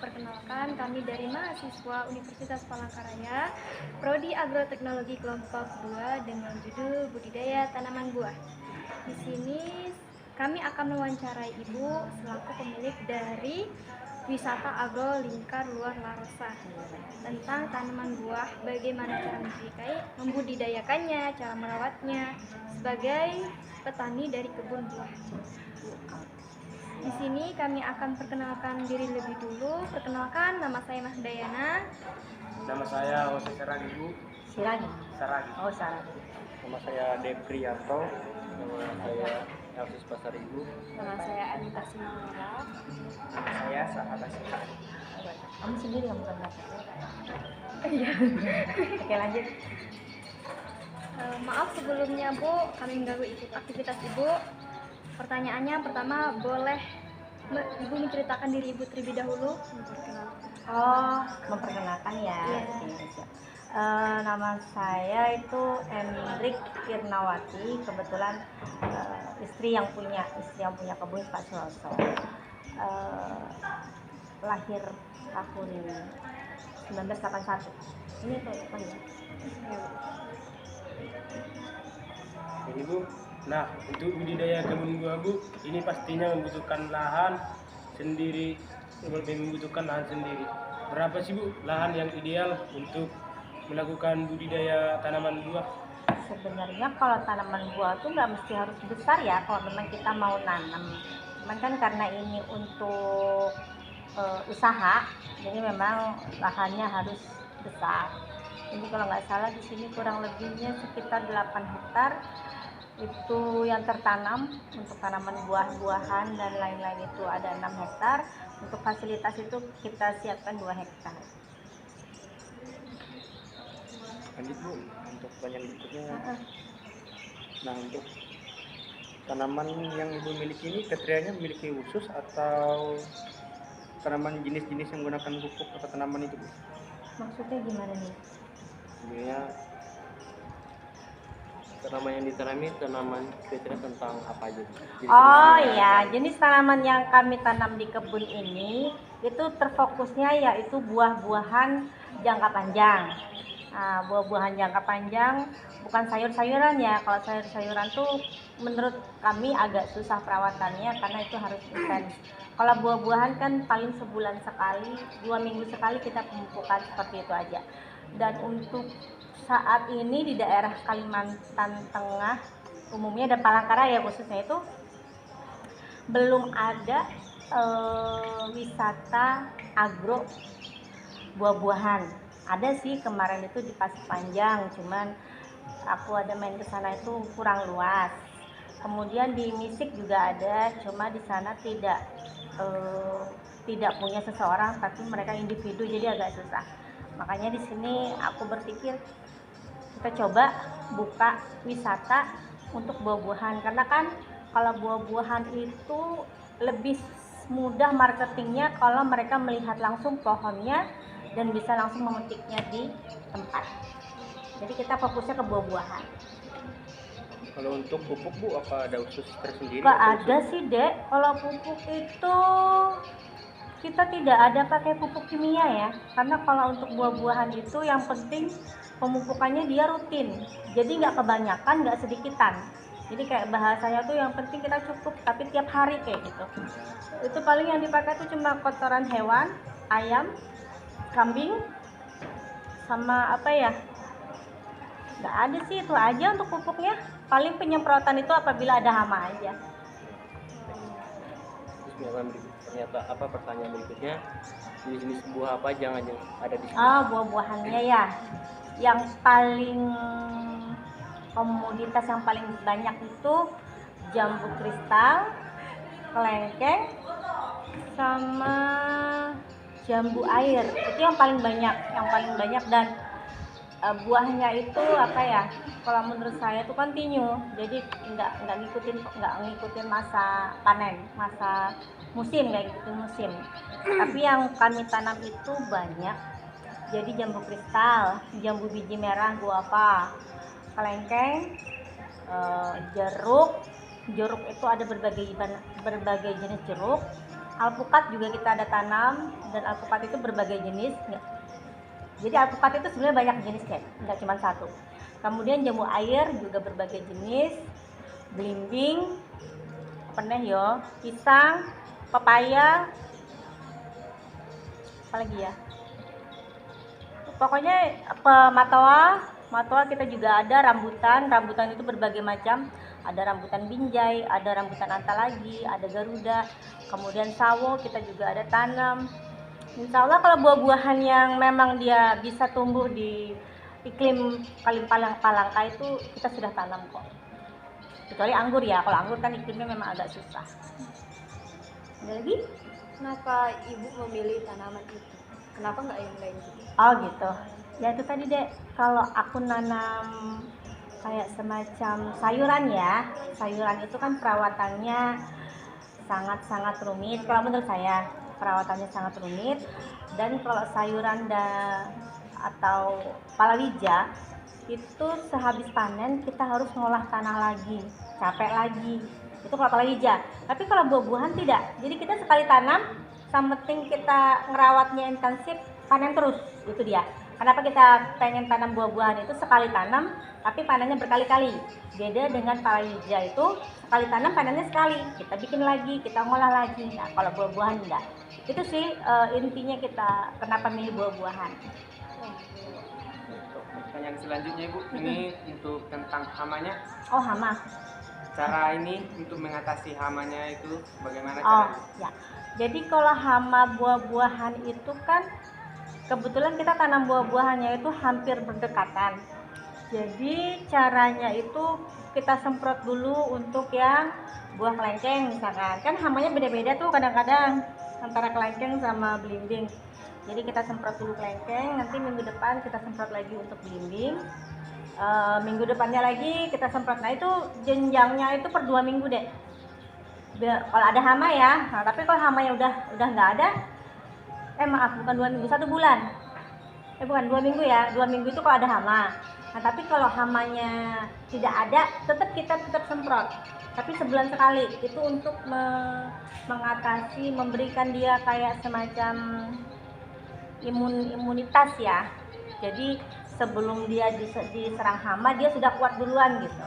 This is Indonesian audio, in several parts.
Perkenalkan, kami dari mahasiswa Universitas Palangkaraya, Prodi Agroteknologi Kelompok 2 dengan judul Budidaya Tanaman Buah. Di sini kami akan mewawancarai Ibu selaku pemilik dari wisata agro lingkar luar Larosa tentang tanaman buah, bagaimana cara membudidayakannya, cara merawatnya sebagai petani dari kebun buah. Di sini kami akan perkenalkan diri lebih dulu. Perkenalkan, nama saya Mas Dayana. Nama saya Jose Saragi, Bu. Saragi. Oh, Saragi. Nama saya Deprianto. Nama saya Elvis Pasar Ibu. Nama saya Anita Simula. Nama saya Sahabat Sihar. Kamu sendiri yang bukan bapak? Iya. Oke, lanjut. Maaf sebelumnya, Bu, kami mengganggu aktivitas Ibu. Pertanyaannya pertama, boleh Ibu menceritakan diri Ibu terlebih dahulu? Oh, memperkenalkan ya. Iya. Nama saya itu Hendrik Irnawati. Kebetulan istri yang punya kebun Pak Suroso. Lahir tahun 1981. Ini tuh apa ya? Ini, Bu. Nah, untuk budidaya kebun buah, Bu, ini pastinya membutuhkan lahan sendiri, membutuhkan lahan sendiri. Berapa sih, Bu, lahan yang ideal untuk melakukan budidaya tanaman buah? Sebenarnya kalau tanaman buah tuh nggak mesti harus besar ya, kalau memang kita mau nanam. Cuman kan karena ini untuk usaha, jadi memang lahannya harus besar. Ini kalau nggak salah di sini kurang lebihnya sekitar 8 hektar. Itu yang tertanam untuk tanaman buah-buahan dan lain-lain itu ada 6 hektar. Untuk fasilitas itu kita siapkan 2 hektar. Lanjut, Bu, untuk pertanyaan berikutnya. Nah, untuk tanaman yang Ibu miliki ini kriterianya memiliki khusus atau tanaman jenis-jenis yang menggunakan pupuk atau tanaman itu, Bu? Maksudnya gimana nih? Sebenarnya tanaman yang ditanami tanaman kriteria tentang apa aja? Oh ya, jenis tanaman yang kami tanam di kebun ini itu terfokusnya yaitu buah-buahan jangka panjang. Nah, buah-buahan jangka panjang, bukan sayur-sayuran ya. Kalau sayur-sayuran tuh menurut kami agak susah perawatannya karena itu harus intens. Kalau buah-buahan kan paling sebulan sekali, 2 minggu sekali kita pemupukan seperti itu aja. Dan untuk saat ini di daerah Kalimantan Tengah umumnya dan Palangkaraya khususnya itu belum ada wisata agro buah-buahan. Ada sih kemarin itu di Pasir Panjang, cuman aku ada main ke sana itu kurang luas. Kemudian di Misik juga ada, cuma di sana tidak punya seseorang, tapi mereka individu jadi agak susah. Makanya di sini aku berpikir kita coba buka wisata untuk buah-buahan, karena kan kalau buah-buahan itu lebih mudah marketingnya kalau mereka melihat langsung pohonnya dan bisa langsung memetiknya di tempat. Jadi kita fokusnya ke buah-buahan. Kalau untuk pupuk, Bu, apa ada khusus tersendiri? Gak ada sih, Dek. Kalau pupuk itu kita tidak ada pakai pupuk kimia ya, karena kalau untuk buah-buahan itu yang penting pemupukannya dia rutin, jadi nggak kebanyakan, nggak sedikitan. Jadi kayak bahasanya tuh yang penting kita cukup, tapi tiap hari kayak gitu. Itu paling yang dipakai tuh cuma kotoran hewan, ayam, kambing, sama apa ya, nggak ada sih, itu aja untuk pupuknya. Paling penyemprotan itu apabila ada hama aja. Ternyata apa pertanyaan berikutnya, jenis-jenis buah apa jangan yang ada di sini? Buah-buahannya ya, yang paling komoditas yang paling banyak itu jambu kristal, kelengkeng, sama jambu air. Itu yang paling banyak dan buahnya itu apa ya, kalau menurut saya itu continue, jadi nggak ngikutin masa panen, masa musim, nggak ngikutin musim. Tapi yang kami tanam itu banyak, jadi jambu kristal, jambu biji merah, guava, kelengkeng, jeruk itu ada berbagai jenis jeruk. Alpukat juga kita ada tanam, dan alpukat itu berbagai jenis. Jadi alpukat itu sebenarnya banyak jenisnya, nggak cuma satu. Kemudian jambu air juga berbagai jenis, belimbing, pisang, pepaya, apalagi ya. Pokoknya matoa kita juga ada, rambutan itu berbagai macam. Ada rambutan binjai, ada rambutan antalagi, ada garuda, kemudian sawo kita juga ada tanam. Insya Allah kalau buah-buahan yang memang dia bisa tumbuh di iklim Palangka itu kita sudah tanam kok. Kecuali anggur ya, kalau anggur kan iklimnya memang agak susah. Ada lagi? Kenapa ibu memilih tanaman itu? Kenapa nggak yang lain gitu? Oh gitu. Ya itu tadi dek, kalau aku nanam kayak semacam sayuran ya, sayuran itu kan perawatannya sangat-sangat rumit. Kalau menurut saya perawatannya sangat rumit, dan kalau sayuran atau palawija itu sehabis panen kita harus ngolah tanah lagi, capek lagi. Itu kalau palawija. Tapi kalau buah-buahan tidak. Jadi kita sekali tanam, yang penting kita ngerawatnya intensif, panen terus. Itu dia. Kenapa kita pengen tanam buah-buahan itu sekali tanam, tapi panennya berkali-kali. Beda dengan palawija itu sekali tanam panennya sekali. Kita bikin lagi, kita ngolah lagi. Nah kalau buah-buahan enggak. Itu sih intinya kita kenapa milih buah-buahan. Pertanyaan selanjutnya Ibu, ini untuk tentang hamanya. Oh hama. Cara ini untuk mengatasi hamanya itu bagaimana Oh caranya? ya. Jadi kalau hama buah-buahan itu kan kebetulan kita tanam buah-buahannya itu hampir berdekatan. Jadi caranya itu kita semprot dulu untuk yang buah kelengkeng misalkan. Kan hamanya beda-beda tuh kadang-kadang antara kelengkeng sama belimbing. Jadi kita semprot dulu kelengkeng, nanti minggu depan kita semprot lagi untuk belimbing. Minggu depannya lagi kita semprot. Nah itu jenjangnya itu per 2 minggu deh. Kalau ada hama ya. Nah, tapi kalau hamanya udah nggak ada, maaf bukan 2 minggu, 1 bulan. Bukan 2 minggu ya. 2 minggu itu kalau ada hama. Nah tapi kalau hamanya tidak ada, kita tetap semprot. Tapi sebulan sekali. Itu untuk mengatasi, memberikan dia kayak semacam imunitas ya. Jadi sebelum dia diserang hama, dia sudah kuat duluan gitu.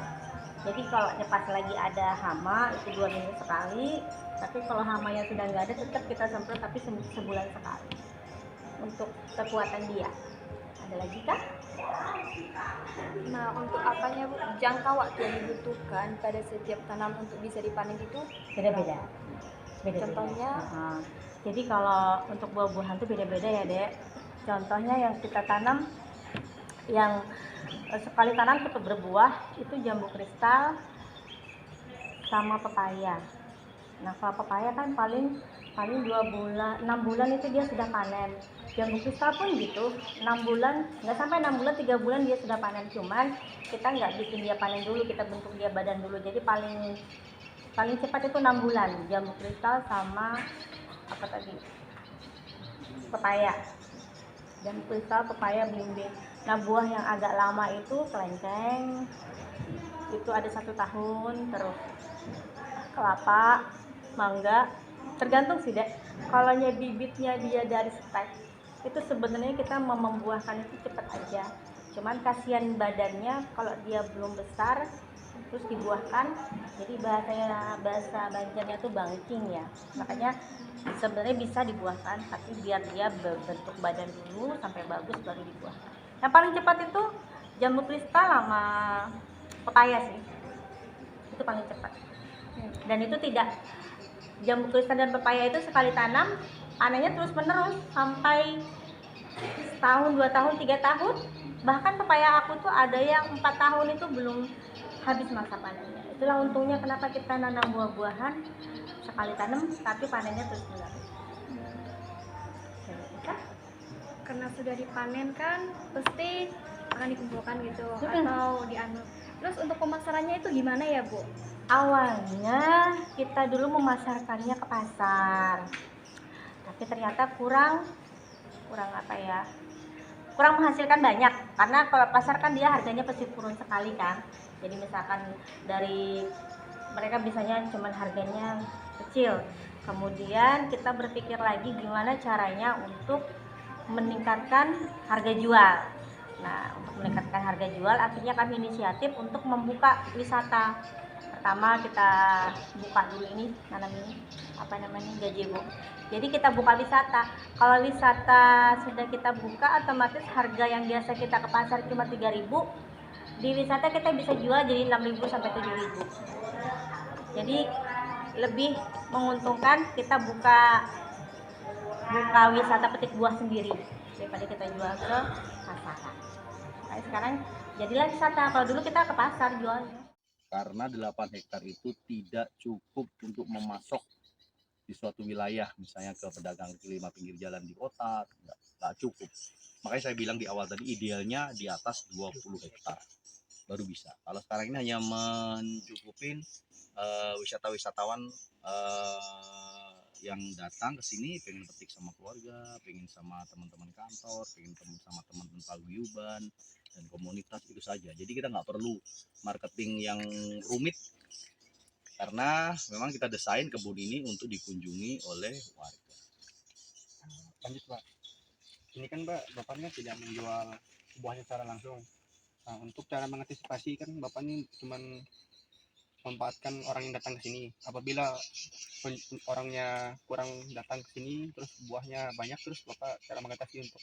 Jadi kalau pas lagi ada hama itu 2 minggu sekali. Tapi kalau hamanya sudah nggak ada, tetap kita semprot, tapi sebulan sekali untuk kekuatan dia. Ada lagi kah? Nah, untuk apanya Bu? Jangka waktu yang dibutuhkan pada setiap tanam untuk bisa dipanen itu Beda-beda. Contohnya? Jadi kalau untuk buah-buahan itu beda-beda ya dek. Contohnya yang kita tanam, yang sekali tanam cepat berbuah itu jambu kristal sama pepaya. Nah kalau pepaya kan paling 2 bulan, 6 bulan itu dia sudah panen. Jambu kristal pun gitu, 6 bulan, nggak sampai 6 bulan, 3 bulan dia sudah panen. Cuman kita nggak bikin dia panen dulu, kita bentuk dia badan dulu. Jadi paling cepat itu 6 bulan. Jambu kristal sama apa tadi? Pepaya. Jambu kristal, pepaya, belimbing. Nah buah yang agak lama itu kelengkeng, itu ada 1 tahun, terus kelapa, mangga, tergantung sih dek. Kalau bibitnya dia dari stek, itu sebenarnya kita mau membuahkan itu cepat aja. Cuman kasihan badannya kalau dia belum besar terus dibuahkan, jadi bahasa Banjarnya tuh bangking ya. Makanya sebenarnya bisa dibuahkan, tapi biar dia berbentuk badan dulu sampai bagus baru dibuahkan. Yang paling cepat itu jambu kristal sama pepaya sih, itu paling cepat. Dan itu tidak, jambu kristal dan pepaya itu sekali tanam panennya terus menerus sampai setahun, 2 tahun, 3 tahun. Bahkan pepaya aku tuh ada yang 4 tahun itu belum habis masa panennya. Itulah untungnya kenapa kita nanam buah-buahan sekali tanam tapi panennya terus menerus. Karena sudah dipanen kan pasti akan dikumpulkan gitu atau dianu. Terus untuk pemasarannya itu gimana ya Bu? Awalnya kita dulu memasarkannya ke pasar, tapi ternyata kurang apa ya, kurang menghasilkan banyak, karena kalau pasar kan dia harganya pasti turun sekali kan. Jadi misalkan dari mereka bisanya cuman harganya kecil, kemudian kita berpikir lagi gimana caranya untuk meningkatkan harga jual. Nah, untuk meningkatkan harga jual akhirnya kami inisiatif untuk membuka wisata. Pertama kita buka dulu ini apa namanya gazebo. Jadi kita buka wisata. Kalau wisata sudah kita buka, otomatis harga yang biasa kita ke pasar cuma 3.000, di wisata kita bisa jual jadi 6.000 sampai 7.000. Jadi lebih menguntungkan kita buka wisata petik buah sendiri daripada kita jual ke pasaran. Nah, sekarang jadilah wisata. Kalau dulu kita ke pasar jualnya. Karena 8 hektar itu tidak cukup untuk memasok di suatu wilayah, misalnya ke pedagang kaki lima pinggir jalan di kota, nggak cukup. Makanya saya bilang di awal tadi idealnya di atas 20 hektar baru bisa. Kalau sekarang ini hanya mencukupin wisatawan yang datang ke sini pengen petik sama keluarga, pengen sama teman-teman kantor, pengen sama teman-teman paguyuban dan komunitas, itu saja. Jadi kita nggak perlu marketing yang rumit, karena memang kita desain kebun ini untuk dikunjungi oleh warga. Lanjut Pak, ini kan Bapaknya tidak menjual buahnya secara langsung. Nah, untuk cara mengantisipasi kan Bapak ini cuman memanfaatkan orang yang datang ke sini. Apabila orangnya kurang datang ke sini, terus buahnya banyak, terus Bapak cara mengatasi untuk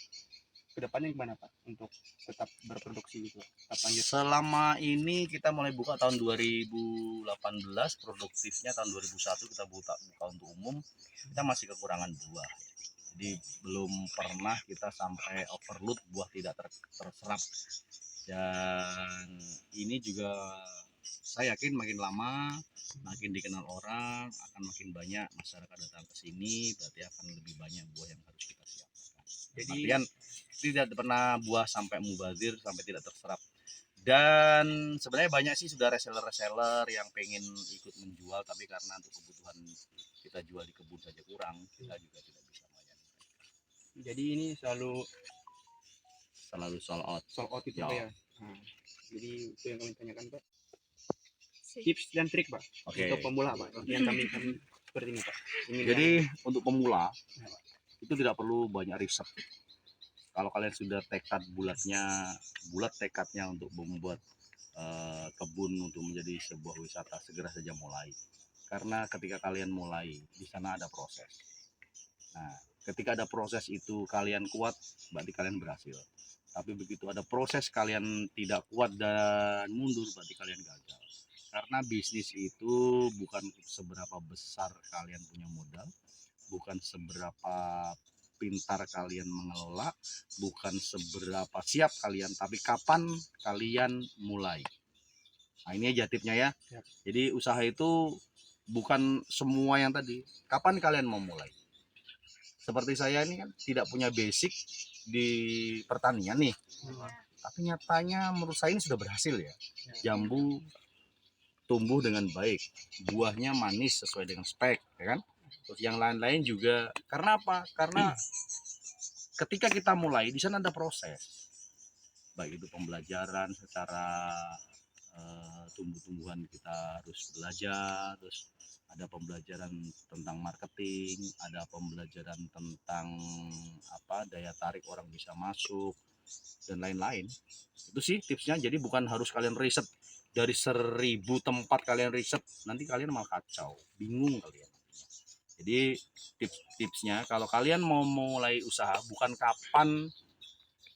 kedepannya gimana Pak? Untuk tetap berproduksi gitu, tetap lanjut. Selama ini kita mulai buka tahun 2018, produktifnya tahun 2001 kita buka untuk umum, kita masih kekurangan buah. Jadi belum pernah kita sampai overload, buah tidak terserap. Dan ini juga saya yakin makin lama makin dikenal orang, akan makin banyak masyarakat datang ke sini, berarti akan lebih banyak buah yang harus kita siapkan. Jadi tidak pernah buah sampai mubazir, sampai tidak terserap. Dan sebenarnya banyak sih sudah reseller yang pengen ikut menjual, tapi karena untuk kebutuhan kita jual di kebun saja kurang, kita juga tidak bisa melayani. Jadi ini selalu sold out itu ya. Pak ya. Nah, jadi itu yang kami tanyakan Pak. Tips dan trik Pak untuk pemula Pak, yang kami seperti ini Pak. Jadi untuk pemula itu tidak perlu banyak riset. Kalau kalian sudah bulat tekadnya untuk membuat kebun untuk menjadi sebuah wisata, segera saja mulai. Karena ketika kalian mulai, di sana ada proses. Nah, ketika ada proses itu kalian kuat, berarti kalian berhasil. Tapi begitu ada proses kalian tidak kuat dan mundur, berarti kalian gagal. Karena bisnis itu bukan seberapa besar kalian punya modal, bukan seberapa pintar kalian mengelola, bukan seberapa siap kalian, tapi kapan kalian mulai. Nah, ini aja tipnya ya. Jadi usaha itu bukan semua yang tadi. Kapan kalian mau mulai? Seperti saya ini kan tidak punya basic di pertanian nih. Tapi nyatanya menurut saya ini sudah berhasil ya. Jambu tumbuh dengan baik, buahnya manis sesuai dengan spek, ya kan? Terus yang lain-lain juga. Karena apa? Karena ketika kita mulai di sana ada proses, baik itu pembelajaran secara tumbuh-tumbuhan, kita harus belajar, terus ada pembelajaran tentang marketing, ada pembelajaran tentang daya tarik orang bisa masuk dan lain-lain. Itu sih tipsnya. Jadi bukan harus kalian riset dari 1000 tempat kalian riset, nanti kalian malah kacau, bingung kalian. Jadi tipsnya kalau kalian mau mulai usaha, bukan kapan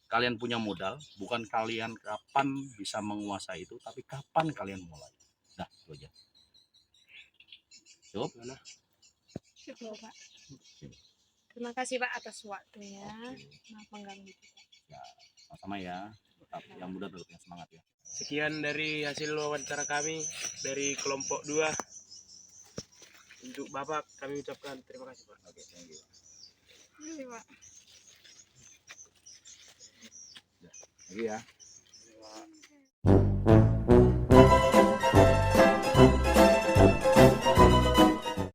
kalian punya modal, bukan kalian kapan bisa menguasai itu, tapi kapan kalian mulai. Nah, itu aja. Cukup? Cukup Pak. Terima kasih Pak atas waktunya. Maaf mengganggu. Ya, sama-sama ya. Tetap yang muda tetap yang semangat ya. Sekian dari hasil wawancara kami dari kelompok 2. Untuk Bapak kami ucapkan terima kasih Pak. Oke, thank you. Terima kasih Pak. Lagi ya.